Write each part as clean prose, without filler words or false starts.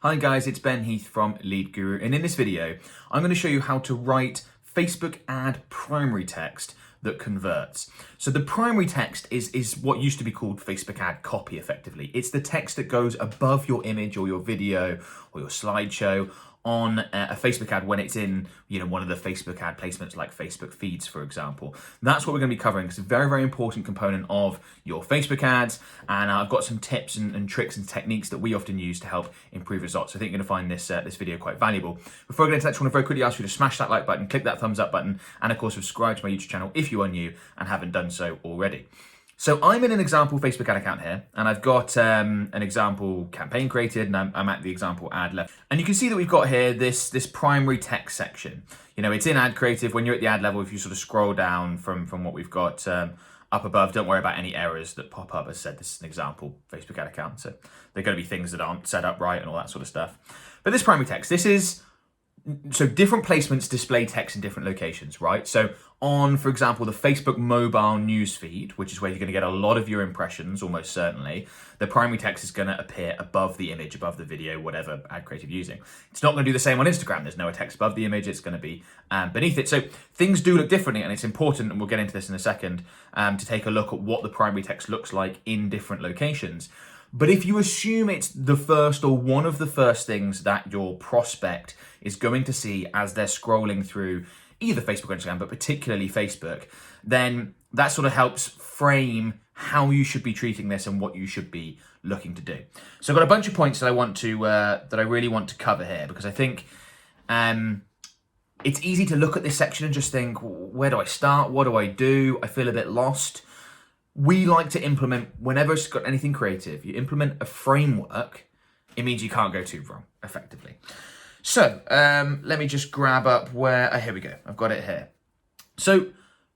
Hi guys, it's Ben Heath from Lead Guru, and in this video, I'm going to show you how to write Facebook ad primary text that converts. So the primary text is what used to be called Facebook ad copy, effectively. It's the text that goes above your image or your video or your slideshow on a Facebook ad when it's in, one of the Facebook ad placements like Facebook feeds, for example. That's what we're going to be covering. It's a very, very important component of your Facebook ads, and I've got some tips and tricks and techniques that we often use to help improve results. So I think you're going to find this video quite valuable. Before I get into that, I want to very quickly ask you to smash that like button, click that thumbs up button, and of course subscribe to my YouTube channel if you are new and haven't done so already. So I'm in an example Facebook ad account here, and I've got an example campaign created, and I'm at the example ad level. And you can see that we've got here this primary text section. It's in ad creative. When you're at the ad level, if you sort of scroll down from what we've got up above, don't worry about any errors that pop up. As I said, this is an example Facebook ad account, so they're going to be things that aren't set up right and all that sort of stuff. But this primary text, so different placements display text in different locations, right? So on, for example, the Facebook mobile newsfeed, which is where you're going to get a lot of your impressions, almost certainly, the primary text is going to appear above the image, above the video, whatever ad creative you're using. It's not going to do the same on Instagram. There's no text above the image. It's going to be beneath it. So things do look differently, and it's important, and we'll get into this in a second, to take a look at what the primary text looks like in different locations. But if you assume it's the first or one of the first things that your prospect is going to see as they're scrolling through either Facebook or Instagram, but particularly Facebook, then that sort of helps frame how you should be treating this and what you should be looking to do. So I've got a bunch of points that I really want to cover here, because I think it's easy to look at this section and just think, where do I start? What do I do? I feel a bit lost. We like to implement, whenever it's got anything creative, you implement a framework, it means you can't go too wrong, effectively. So let me just grab up here we go. I've got it here. So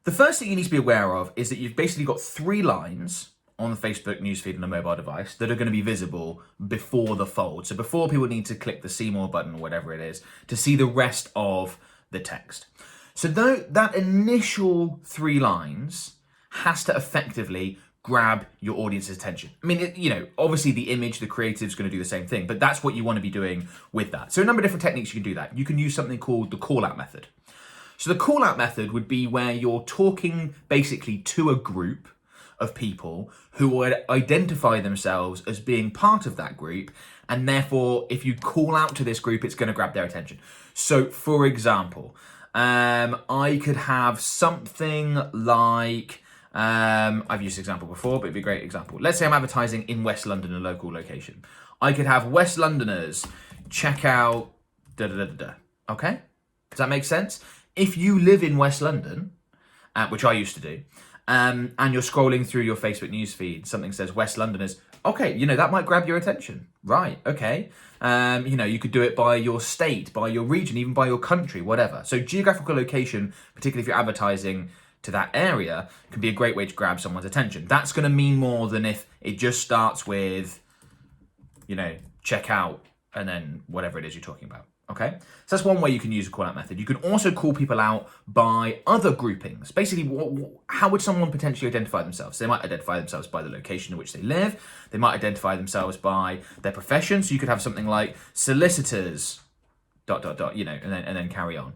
the first thing you need to be aware of is that you've basically got 3 lines on the Facebook newsfeed on a mobile device that are going to be visible before the fold. So before people need to click the see more button or whatever it is to see the rest of the text. So that initial 3 lines has to effectively grab your audience's attention. I mean, obviously the image, the creative is going to do the same thing, but that's what you want to be doing with that. So a number of different techniques you can do that. You can use something called the callout method. So the callout method would be where you're talking basically to a group of people who would identify themselves as being part of that group, and therefore if you call out to this group, it's going to grab their attention. So for example, I could have something like, I've used this example before, but it'd be a great example. Let's say I'm advertising in West London, a local location. I could have West Londoners check out Okay? Does that make sense? If you live in West London, which I used to do, and you're scrolling through your Facebook newsfeed, something says West Londoners, okay, that might grab your attention. Right, okay. You could do it by your state, by your region, even by your country, whatever. So geographical location, particularly if you're advertising to that area, can be a great way to grab someone's attention. That's going to mean more than if it just starts with, check out and then whatever it is you're talking about. Okay, so that's one way you can use a call out method. You can also call people out by other groupings. Basically, how would someone potentially identify themselves? They might identify themselves by the location in which they live. They might identify themselves by their profession. So you could have something like solicitors, ... and then carry on.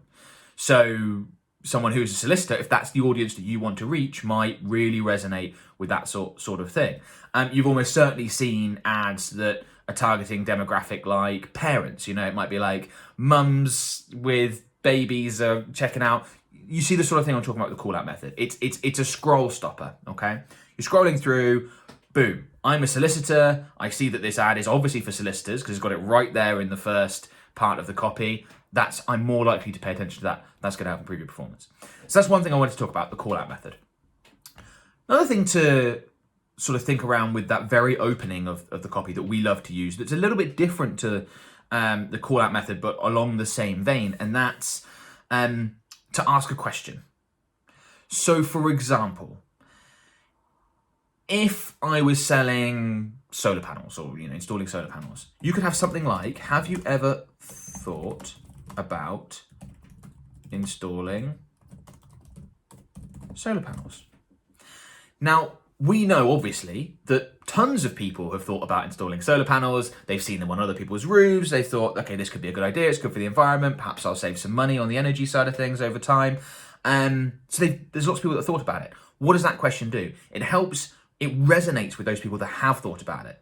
So someone who's a solicitor, if that's the audience that you want to reach, might really resonate with that sort of thing. You've almost certainly seen ads that are targeting demographic like parents. It might be like mums with babies are checking out. You see the sort of thing I'm talking about with the call out method. It's a scroll stopper, okay? You're scrolling through, boom, I'm a solicitor. I see that this ad is obviously for solicitors because it's got it right there in the first part of the copy. I'm more likely to pay attention to that. That's going to help improve your performance. So that's one thing I wanted to talk about, the call out method. Another thing to sort of think around with that very opening of the copy that we love to use, that's a little bit different to the call out method, but along the same vein, and that's to ask a question. So for example, if I was selling solar panels or installing solar panels, you could have something like, have you ever thought about installing solar panels? Now, we know, obviously, that tons of people have thought about installing solar panels. They've seen them on other people's roofs. They thought, okay, this could be a good idea. It's good for the environment. Perhaps I'll save some money on the energy side of things over time. There's lots of people that thought about it. What does that question do? It resonates with those people that have thought about it.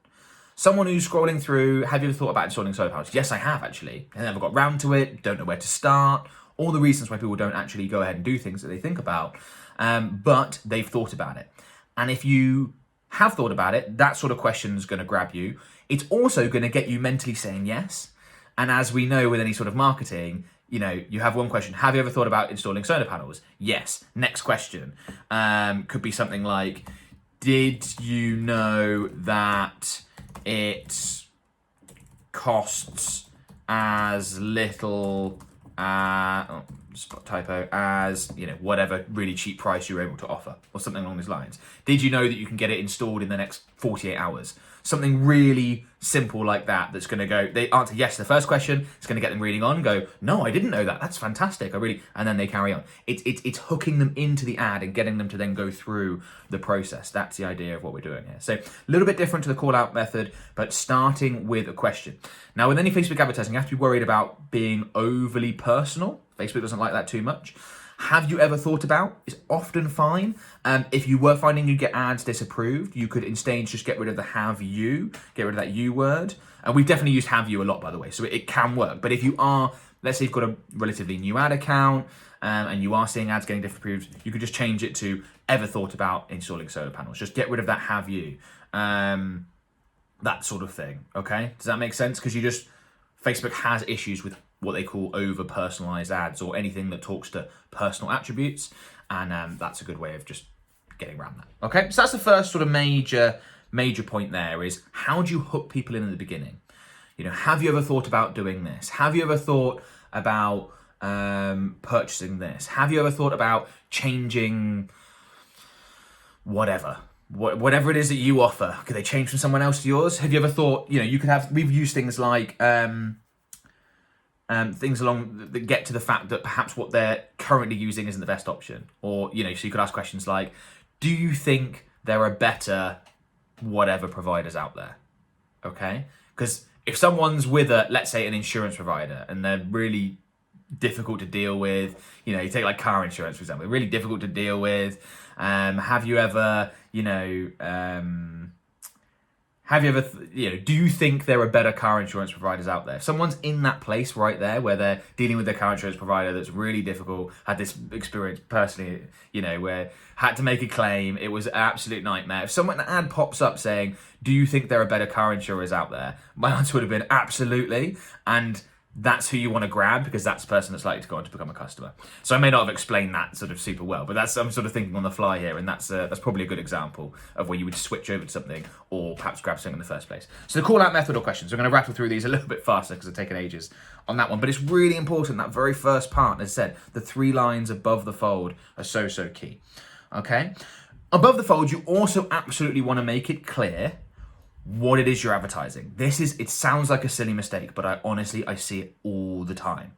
Someone who's scrolling through, have you ever thought about installing solar panels? Yes, I have actually. I never got round to it, don't know where to start. All the reasons why people don't actually go ahead and do things that they think about, but they've thought about it. And if you have thought about it, that sort of question is going to grab you. It's also going to get you mentally saying yes. And as we know with any sort of marketing, you have one question. Have you ever thought about installing solar panels? Yes. Next question. Could be something like, did you know that it costs as little as whatever really cheap price you're able to offer, or something along those lines? Did you know that you can get it installed in the next 48 hours? Something really simple like that, that's going to go, they answer yes to the first question, it's going to get them reading on, go, no, I didn't know that, that's fantastic, and then they carry on. It's hooking them into the ad and getting them to then go through the process. That's the idea of what we're doing here. So a little bit different to the call-out method, but starting with a question. Now, with any Facebook advertising, you have to be worried about being overly personal. Facebook doesn't like that too much. Have you ever thought about is often fine. If you were finding you get ads disapproved, you could instead just get rid of the have you, get rid of that you word. And we've definitely used have you a lot, by the way, so it can work. But if you are, let's say you've got a relatively new ad account and you are seeing ads getting disapproved, you could just change it to ever thought about installing solar panels. Just get rid of that have you, that sort of thing, okay? Does that make sense? Because Facebook has issues with what they call over-personalized ads or anything that talks to personal attributes, and that's a good way of just getting around that. Okay, so that's the first sort of major point there, is how do you hook people in at the beginning? Have you ever thought about doing this? Have you ever thought about purchasing this? Have you ever thought about changing whatever it is that you offer? Could they change from someone else to yours? Have you ever thought, we've used things like things along that get to the fact that perhaps what they're currently using isn't the best option. Or, so you could ask questions like, do you think there are better whatever providers out there? Okay? Because if someone's with let's say an insurance provider, and they're really difficult to deal with, you take like car insurance, for example, really difficult to deal with. Have you ever, do you think there are better car insurance providers out there? If someone's in that place right there where they're dealing with their car insurance provider that's really difficult, had this experience personally, where had to make a claim, it was an absolute nightmare. If an ad pops up saying, do you think there are better car insurers out there? My answer would have been absolutely. And that's who you want to grab, because that's the person that's likely to go on to become a customer. So I may not have explained that sort of super well, but I'm sort of thinking on the fly here, and that's probably a good example of where you would switch over to something, or perhaps grab something in the first place. So the call-out method or questions, we're going to rattle through these a little bit faster because they're taking ages on that one, but it's really important, that very first part, as I said, the 3 lines above the fold are so key. Okay? Above the fold, you also absolutely want to make it clear what it is you're advertising. It sounds like a silly mistake, but I see it all the time.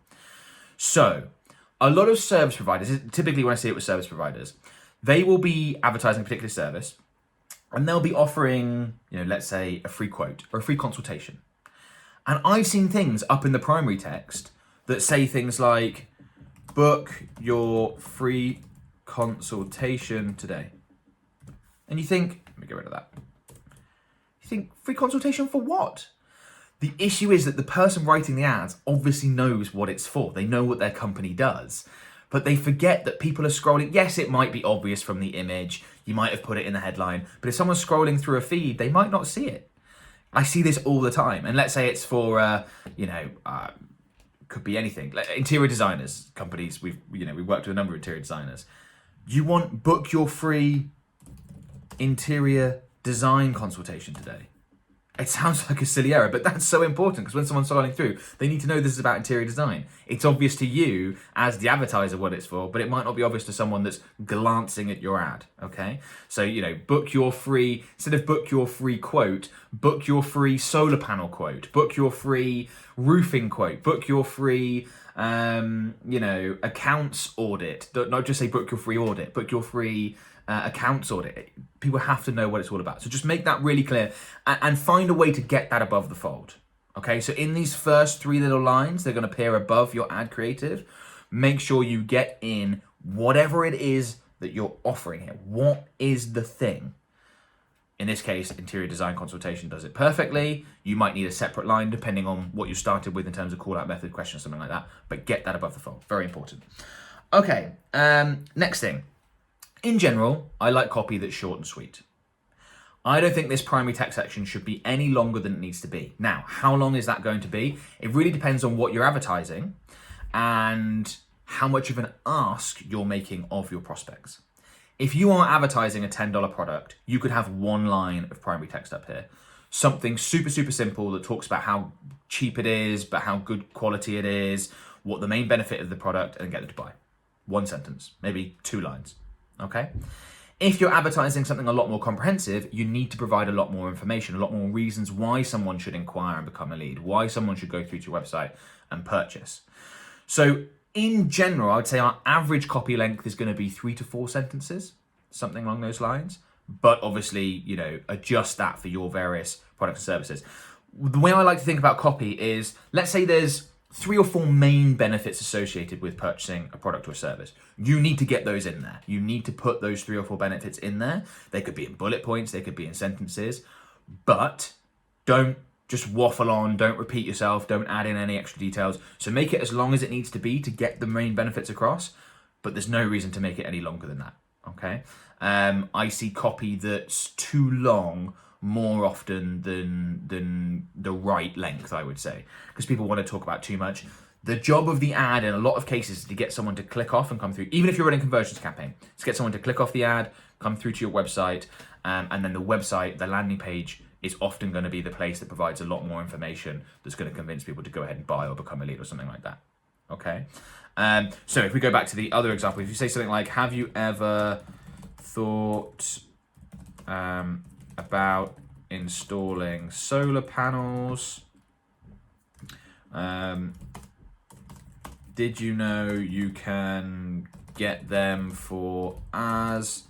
So a lot of service providers, typically when I see it with service providers, they will be advertising a particular service, and they'll be offering, let's say a free quote or a free consultation. And I've seen things up in the primary text that say things like, book your free consultation today. And you think, let me get rid of that. Think, free consultation for what? The issue is that the person writing the ads obviously knows what it's for. They know what their company does, but they forget that people are scrolling. Yes, it might be obvious from the image. You might have put it in the headline, but if someone's scrolling through a feed, they might not see it. I see this all the time. And let's say it's for, could be anything. Like interior designers, companies, we've worked with a number of interior designers. You want book your free interior design consultation today. It sounds like a silly error, but that's so important, because when someone's scrolling through, they need to know this is about interior design. It's obvious to you as the advertiser what it's for, but it might not be obvious to someone that's glancing at your ad, okay? So, book your free, instead of book your free quote, book your free solar panel quote, book your free roofing quote, book your free, accounts audit. Don't just say book your free audit, book your free accounts audit. People have to know what it's all about. So just make that really clear and find a way to get that above the fold. Okay, so in these first 3 little lines, they're going to appear above your ad creative. Make sure you get in whatever it is that you're offering here. What is the thing? In this case, interior design consultation does it perfectly. You might need a separate line depending on what you started with in terms of call-out method, question, something like that. But get that above the fold. Very important. Okay, next thing. In general, I like copy that's short and sweet. I don't think this primary text section should be any longer than it needs to be. Now, how long is that going to be? It really depends on what you're advertising and how much of an ask you're making of your prospects. If you are advertising a $10 product, you could have 1 line of primary text up here. Something super, super simple that talks about how cheap it is, but how good quality it is, what the main benefit of the product, and get them to buy. 1 sentence, maybe 2 lines, okay? If you're advertising something a lot more comprehensive, you need to provide a lot more information, a lot more reasons why someone should inquire and become a lead, why someone should go through to your website and purchase. So in general, I would say our average copy length is going to be 3 to 4 sentences, something along those lines. But obviously, adjust that for your various products and services. The way I like to think about copy is, let's say there's 3 or 4 main benefits associated with purchasing a product or a service. You need to get those in there. You need to put those 3 or 4 benefits in there. They could be in bullet points, they could be in sentences, but don't just waffle on, don't repeat yourself, don't add in any extra details. So make it as long as it needs to be to get the main benefits across, but there's no reason to make it any longer than that, okay? I see copy that's too long more often than the right length, I would say, because people want to talk about too much. The job of the ad in a lot of cases is to get someone to click off and come through, even if you're running a conversions campaign, to get someone to click off the ad, come through to your website, and then the website, the landing page, is often going to be the place that provides a lot more information that's going to convince people to go ahead and buy or become a lead or something like that. Okay. So if we go back to the other example, if you say something like, have you ever thought about installing solar panels? Did you know you can get them for as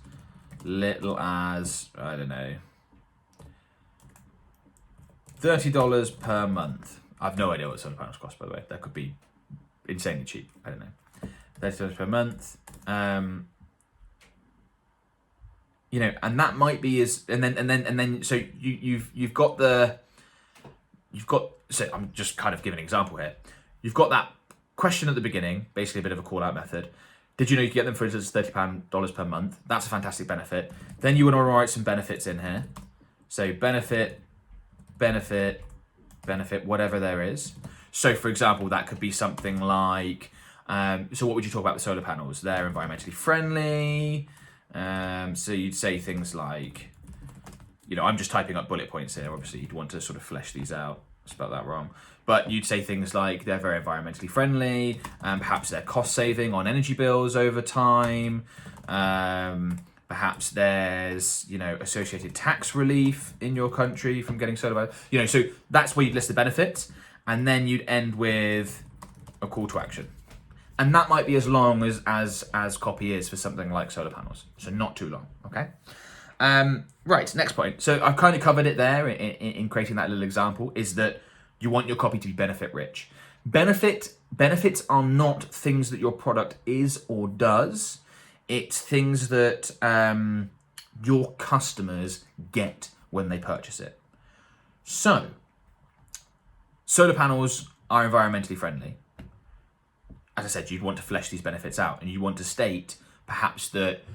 little as, I don't know, $30 per month? I've no idea what solar panels cost, by the way. That could be insanely cheap. I don't know. $30 per month. And that might be so so I'm just kind of giving an example here. You've got that question at the beginning, basically a bit of a call-out method. Did you know you could get them for $30 per month? That's a fantastic benefit. Then you want to write some benefits in here. So benefit, whatever there is. So for example, that could be something like, so what would you talk about with solar panels? They're environmentally friendly. So you'd say things like, I'm just typing up bullet points here. Obviously you'd want to sort of flesh these out. I spelled that wrong. But you'd say things like they're very environmentally friendly, perhaps they're cost saving on energy bills over time. Perhaps there's, associated tax relief in your country from getting solar panels. So that's where you'd list the benefits, and then you'd end with a call to action. And that might be as long as copy is for something like solar panels. So not too long, okay? Right, next point. So I've kind of covered it there in creating that little example, is that you want your copy to be benefit rich. Benefits are not things that your product is or does. It's things that your customers get when they purchase it. So, solar panels are environmentally friendly. As I said, you'd want to flesh these benefits out, and you want to state perhaps that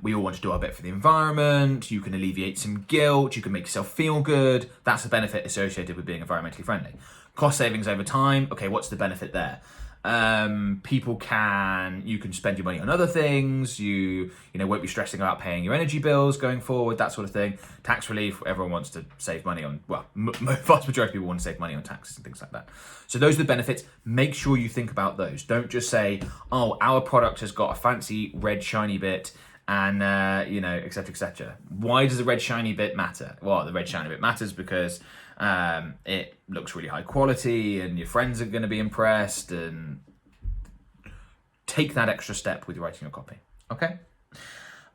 we all want to do our bit for the environment, you can alleviate some guilt, you can make yourself feel good. That's the benefit associated with being environmentally friendly. Cost savings over time, okay, what's the benefit there? You can spend your money on other things, you won't be stressing about paying your energy bills going forward, that sort of thing. Tax relief, everyone wants to save money on, vast majority of people want to save money on taxes and things like that. So those are the benefits. Make sure you think about those. Don't just say, oh, our product has got a fancy red shiny bit and, et cetera, et cetera. Why does the red shiny bit matter? Well, the red shiny bit matters because it looks really high quality and your friends are going to be impressed, and take that extra step with writing your copy. Okay.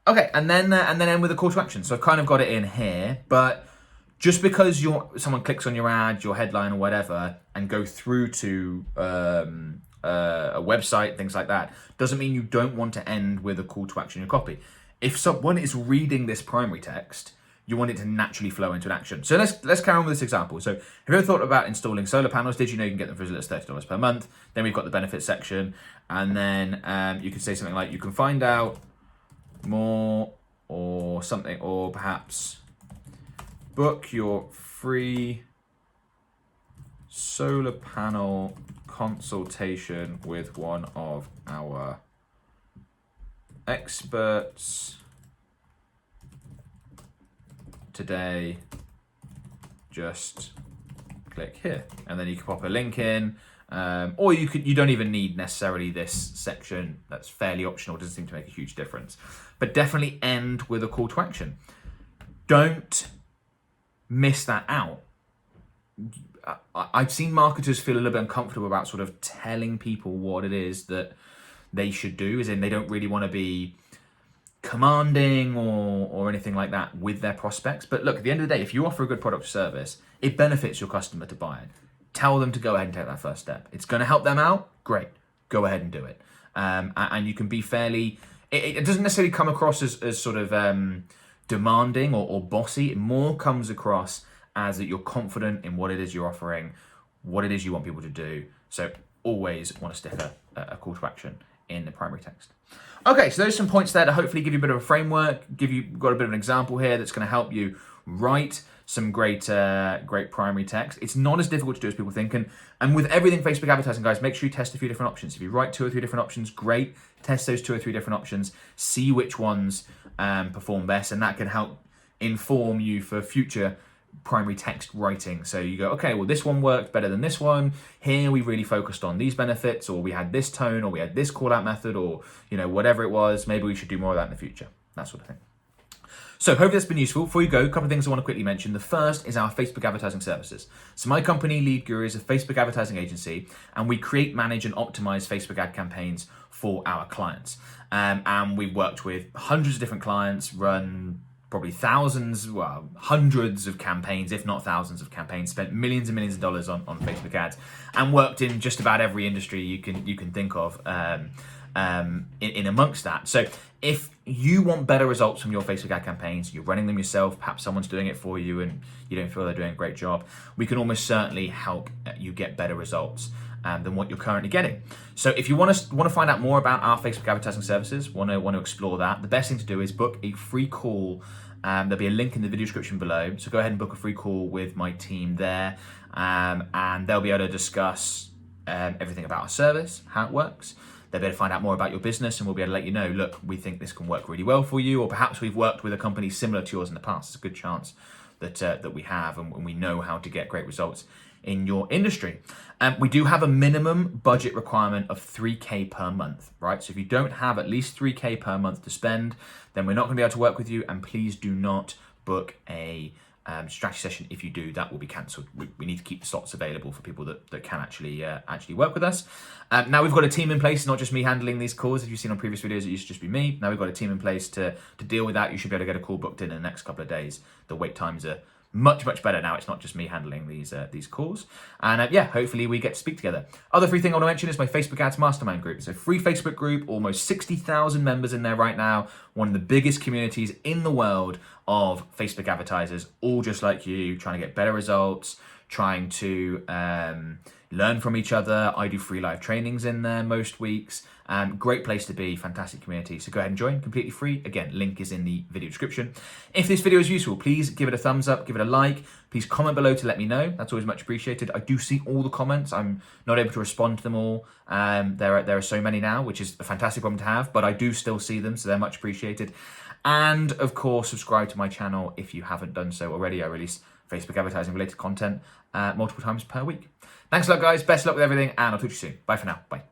Okay, and then end with a call to action. So I've kind of got it in here, but just because someone clicks on your ad, your headline or whatever, and go through to a website, things like that, doesn't mean you don't want to end with a call to action in your copy. If someone is reading this primary text, you want it to naturally flow into an action. So let's carry on with this example. So have you ever thought about installing solar panels? Did you know you can get them for as little as $30 per month? Then we've got the benefits section, and then you could say something like, you can find out more or something, or perhaps book your free solar panel consultation with one of our experts today. Just click here, and then you can pop a link in, or you don't even need necessarily this section. That's fairly optional, doesn't seem to make a huge difference, but definitely end with a call to action. Don't miss that out. I've seen marketers feel a little bit uncomfortable about sort of telling people what it is that they should do, as in they don't really want to be commanding or anything like that with their prospects. But look, at the end of the day, if you offer a good product or service, it benefits your customer to buy it. Tell them to go ahead and take that first step. It's going to help them out. Great. Go ahead and do it. And you can be fairly, it doesn't necessarily come across as sort of demanding or bossy. It more comes across as that you're confident in what it is you're offering, what it is you want people to do. So always want to stick a call to action in the primary text. Okay, so there's some points there to hopefully give you a bit of a framework, got a bit of an example here that's going to help you write some great primary text. It's not as difficult to do as people think, and with everything Facebook advertising, guys, make sure you test a few different options. If you write 2 or 3 different options, great. Test those 2 or 3 different options, see which ones perform best, and that can help inform you for future primary text writing. So you go, okay, well, this one worked better than this one. Here we really focused on these benefits, or we had this tone, or we had this call out method, or whatever it was. Maybe we should do more of that in the future. That sort of thing. So hopefully that's been useful. Before you go, a couple of things I want to quickly mention. The first is our Facebook advertising services. So my company, Lead Guru, is a Facebook advertising agency, and we create, manage, and optimize Facebook ad campaigns for our clients. And we've worked with hundreds of different clients, run probably thousands, well, hundreds of campaigns, if not thousands of campaigns, spent millions and millions of dollars on Facebook ads, and worked in just about every industry you can think of in amongst that. So if you want better results from your Facebook ad campaigns, you're running them yourself, perhaps someone's doing it for you and you don't feel they're doing a great job, we can almost certainly help you get better results than what you're currently getting. So if you want to find out more about our Facebook advertising services, want to explore that, the best thing to do is book a free call. There'll be a link in the video description below. So go ahead and book a free call with my team there, and they'll be able to discuss everything about our service, how it works. They'll be able to find out more about your business, and we'll be able to let you know, look, we think this can work really well for you, or perhaps we've worked with a company similar to yours in the past. It's a good chance that we have, and we know how to get great results in your industry. We do have a minimum budget requirement of $3K per month, right? So if you don't have at least $3K per month to spend, then we're not going to be able to work with you, and please do not book a strategy session. If you do, that will be cancelled. We need to keep the slots available for people that can actually work with us. Now we've got a team in place, not just me handling these calls. If you've seen on previous videos, it used to just be me. Now we've got a team in place to deal with that. You should be able to get a call booked in the next couple of days. The wait times are much better now. It's not just me handling these calls, and yeah, hopefully we get to speak together. Other free thing I want to mention is my Facebook Ads Mastermind group. It's a free Facebook group, almost 60,000 members in there right now. One of the biggest communities in the world of Facebook advertisers, all just like you, trying to get better results, trying to learn from each other. I do free live trainings in there most weeks. Great place to be, fantastic community. So go ahead and join, completely free. Again, link is in the video description. If this video is useful, please give it a thumbs up, give it a like. Please comment below to let me know. That's always much appreciated. I do see all the comments. I'm not able to respond to them all. There are so many now, which is a fantastic problem to have, but I do still see them, so they're much appreciated. And of course, subscribe to my channel if you haven't done so already. I release Facebook advertising related content multiple times per week. Thanks a lot, guys. Best of luck with everything, and I'll talk to you soon. Bye for now. Bye.